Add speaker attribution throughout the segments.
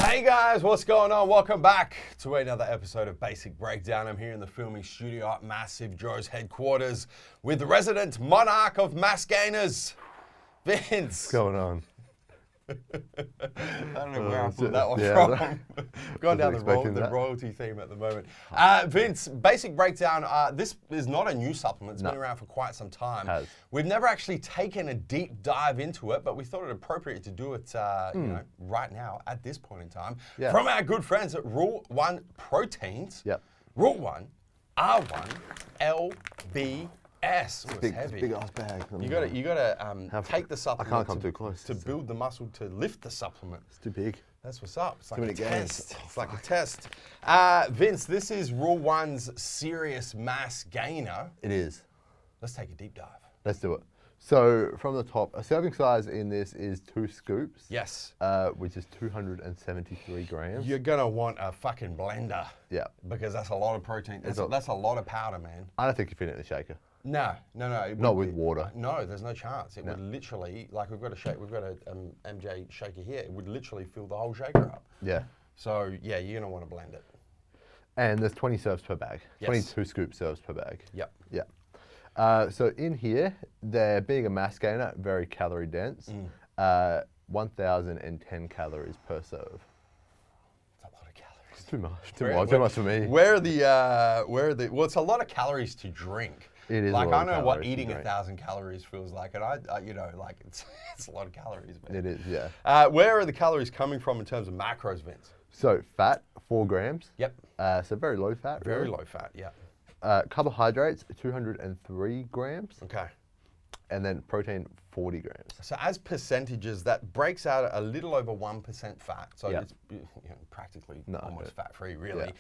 Speaker 1: Hey guys, what's going on? Welcome back to another episode of Basic Breakdown. I'm here in the filming studio at MassiveJoes headquarters with the resident monarch of mass gainers, Vince.
Speaker 2: What's going on?
Speaker 1: I don't know where I pulled that one from. Going down the royalty theme at the moment. Vince, Basic Breakdown, this is not a new supplement. It's been around for quite some time. We've never actually taken a deep dive into it, but we thought it appropriate to do it you know, right now at this point in time. From our good friends at R1 Proteins. R1 R1 LBS. It's heavy.
Speaker 2: Big ass bag.
Speaker 1: You gotta take the supplement.
Speaker 2: I can't come too close
Speaker 1: to build the muscle to lift the supplement.
Speaker 2: It's too big.
Speaker 1: That's what's up. It's like a
Speaker 2: test.
Speaker 1: It's like a test. Vince, this is R1's serious mass gainer.
Speaker 2: It is.
Speaker 1: Let's take a deep dive.
Speaker 2: Let's do it. So from the top, a serving size in this is 2 scoops.
Speaker 1: Yes.
Speaker 2: Which is 273 grams.
Speaker 1: You're gonna want a fucking blender.
Speaker 2: Yeah.
Speaker 1: Because that's a lot of protein. That's a lot of powder, man.
Speaker 2: I don't think you fit it in a shaker.
Speaker 1: No.
Speaker 2: Not with water.
Speaker 1: No, there's no chance. It would literally, like we've got a MJ shaker here. It would literally fill the whole shaker up.
Speaker 2: Yeah.
Speaker 1: So yeah, you're gonna want to blend it.
Speaker 2: And there's 20 serves per bag.
Speaker 1: Yes.
Speaker 2: 22 scoop serves per bag.
Speaker 1: Yep.
Speaker 2: Yeah. So in here, they're being a mass gainer, very calorie dense. 1,010 calories per serve.
Speaker 1: That's a lot of calories.
Speaker 2: It's too much. Too much for me.
Speaker 1: Where are the? Well, it's a lot of calories to drink.
Speaker 2: It is.
Speaker 1: Like I know what eating 1,000 calories feels like, and I you know, like it's a lot of calories, man.
Speaker 2: It is, yeah.
Speaker 1: Where are the calories coming from in terms of macros, Vince?
Speaker 2: So fat, 4 grams.
Speaker 1: Yep.
Speaker 2: So very low fat.
Speaker 1: Very
Speaker 2: really.
Speaker 1: low fat, yeah.
Speaker 2: Carbohydrates, 203 grams.
Speaker 1: Okay.
Speaker 2: And then protein, 40 grams.
Speaker 1: So as percentages, that breaks out a little over 1% fat. So it's practically almost fat-free, really.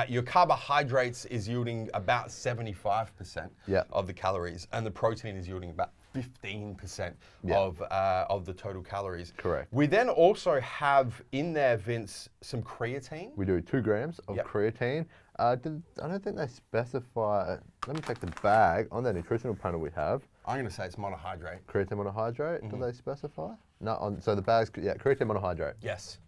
Speaker 1: Your carbohydrates is yielding about 75% of the calories, and the protein is yielding about 15% of the total calories.
Speaker 2: Correct.
Speaker 1: We then also have in there, Vince, some creatine.
Speaker 2: We do 2 grams of creatine. I don't think they specify. Let me check the bag on the nutritional panel we have.
Speaker 1: I'm going to say it's monohydrate.
Speaker 2: Creatine monohydrate. Do they specify? No. So the bag's creatine monohydrate.
Speaker 1: Yes.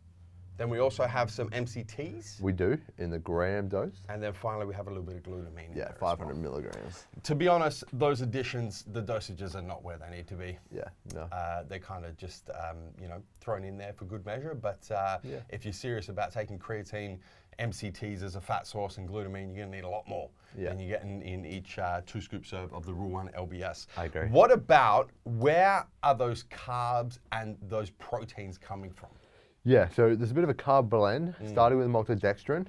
Speaker 1: Then we also have some MCTs.
Speaker 2: We do in the gram dose.
Speaker 1: And then finally we have a little bit of glutamine.
Speaker 2: Yeah, 500 milligrams.
Speaker 1: To be honest, those additions, the dosages are not where they need to be.
Speaker 2: Yeah, no.
Speaker 1: They're kind of just, you know, thrown in there for good measure. But if you're serious about taking creatine, MCTs as a fat source and glutamine, you're going to need a lot more than you get in each 2 scoop serve of the R1 LBS.
Speaker 2: I agree.
Speaker 1: What about, where are those carbs and those proteins coming from?
Speaker 2: Yeah, so there's a bit of a carb blend, starting with maltodextrin,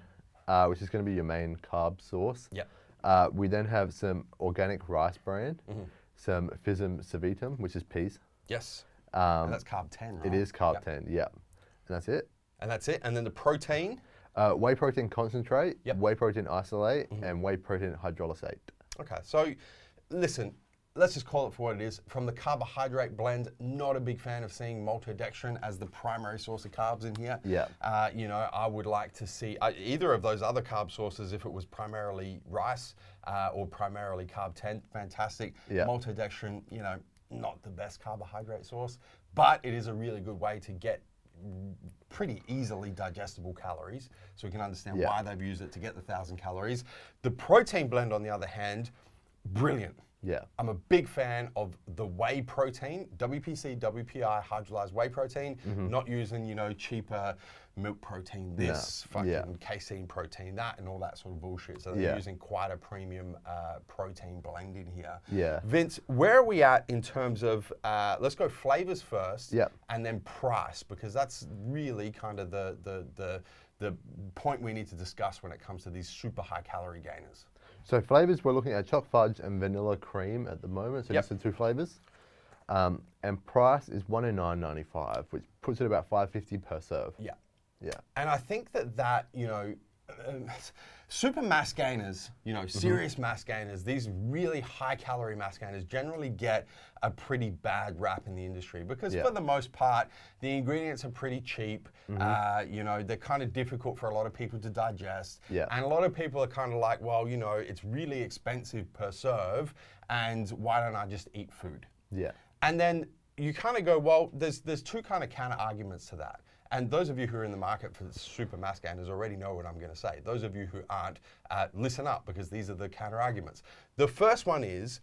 Speaker 2: which is going to be your main carb source.
Speaker 1: Yeah.
Speaker 2: We then have some organic rice bran, some physum savitum, which is peas.
Speaker 1: Yes. And that's carb 10, right?
Speaker 2: It is carb 10, yeah. And that's it.
Speaker 1: And that's it. And then the protein?
Speaker 2: Whey protein concentrate, whey protein isolate, and whey protein hydrolysate.
Speaker 1: Okay, so listen, let's just call it for what it is. From the carbohydrate blend, not a big fan of seeing maltodextrin as the primary source of carbs in here.
Speaker 2: Yeah.
Speaker 1: You know, I would like to see either of those other carb sources, if it was primarily rice or primarily carb 10, fantastic.
Speaker 2: Yeah.
Speaker 1: Maltodextrin, you know, not the best carbohydrate source, but it is a really good way to get pretty easily digestible calories, so we can understand why they've used it to get the 1,000 calories. The protein blend, on the other hand, brilliant.
Speaker 2: Yeah.
Speaker 1: I'm a big fan of the whey protein, WPC, WPI, hydrolyzed whey protein, not using, you know, cheaper milk protein, fucking casein protein, that, and all that sort of bullshit. So they're using quite a premium protein blend in here.
Speaker 2: Yeah.
Speaker 1: Vince, where are we at in terms of, let's go flavors first, and then price, because that's really kind of the point we need to discuss when it comes to these super high calorie gainers.
Speaker 2: So flavors, we're looking at chocolate fudge and vanilla cream at the moment. So just the 2 flavors. And price is $109.95, which puts it about $5.50 per serve.
Speaker 1: Yeah.
Speaker 2: Yeah.
Speaker 1: And I think that, you know, super mass gainers, you know, serious mass gainers, these really high calorie mass gainers generally get a pretty bad rap in the industry because for the most part, the ingredients are pretty cheap. You know, they're kind of difficult for a lot of people to digest. And a lot of people are kind of like, well, you know, it's really expensive per serve, and why don't I just eat food?
Speaker 2: Yeah.
Speaker 1: And then you kind of go, well, there's 2 kind of counter arguments to that. And those of you who are in the market for the super mass gainers already know what I'm going to say. Those of you who aren't, listen up, because these are the counter arguments. The first one is,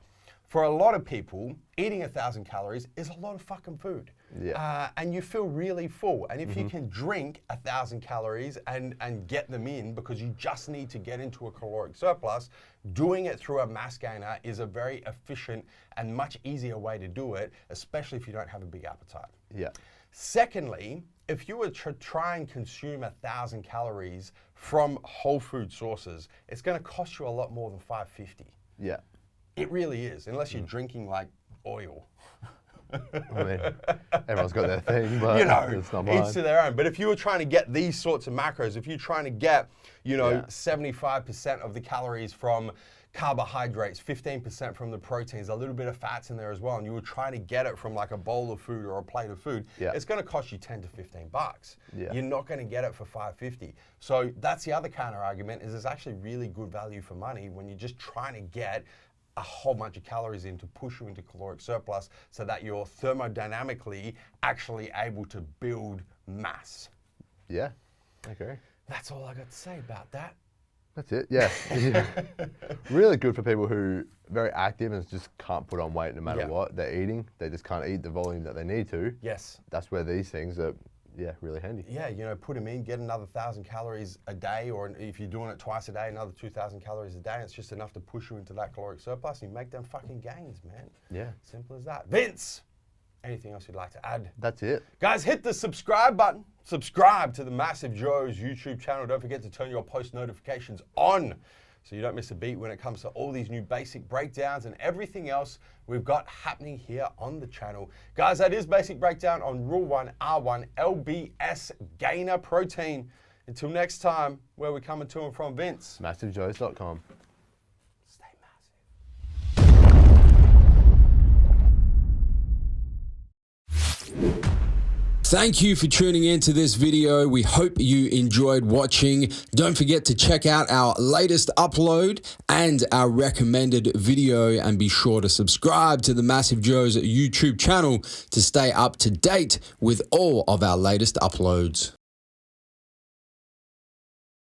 Speaker 1: for a lot of people, eating 1,000 calories is a lot of fucking food.
Speaker 2: Yeah.
Speaker 1: And you feel really full. And if you can drink 1,000 calories and get them in because you just need to get into a caloric surplus, doing it through a mass gainer is a very efficient and much easier way to do it, especially if you don't have a big appetite.
Speaker 2: Yeah.
Speaker 1: Secondly, if you were to try and consume 1,000 calories from whole food sources, it's going to cost you a lot more than $5.50.
Speaker 2: Yeah.
Speaker 1: It really is, unless you're drinking like oil.
Speaker 2: I mean, everyone's got their thing, but
Speaker 1: you know,
Speaker 2: it's not mine.
Speaker 1: each to their own. But if you were trying to get these sorts of macros, if you're trying to get, 75% of the calories from carbohydrates, 15% from the proteins, a little bit of fats in there as well, and you were trying to get it from like a bowl of food or a plate of food, it's going to cost you 10 to 15 bucks.
Speaker 2: Yeah.
Speaker 1: You're not going to get it for $5.50. So that's the other counter argument, is it's actually really good value for money when you're just trying to get a whole bunch of calories in to push you into caloric surplus so that you're thermodynamically actually able to build mass.
Speaker 2: Yeah, okay.
Speaker 1: That's all I got to say about that.
Speaker 2: That's it, yeah. Really good for people who are very active and just can't put on weight no matter what they're eating. They just can't eat the volume that they need to.
Speaker 1: Yes.
Speaker 2: That's where these things are, really handy.
Speaker 1: Yeah, put them in, get another 1,000 calories a day, or if you're doing it twice a day, another 2,000 calories a day. It's just enough to push you into that caloric surplus and you make them fucking gains, man.
Speaker 2: Yeah.
Speaker 1: Simple as that. Vince, anything else you'd like to add?
Speaker 2: That's it.
Speaker 1: Guys, hit the subscribe button. Subscribe to the MassiveJoes YouTube channel. Don't forget to turn your post notifications on so you don't miss a beat when it comes to all these new basic breakdowns and everything else we've got happening here on the channel. Guys, that is basic breakdown on Rule 1 R1 LBS Gainer Protein. Until next time, where we're coming to and from, Vince.
Speaker 2: MassiveJoes.com.
Speaker 1: Stay massive.
Speaker 3: Thank you for tuning into this video. We hope you enjoyed watching. Don't forget to check out our latest upload and our recommended video, and be sure to subscribe to the MassiveJoes YouTube channel to stay up to date with all of our latest uploads.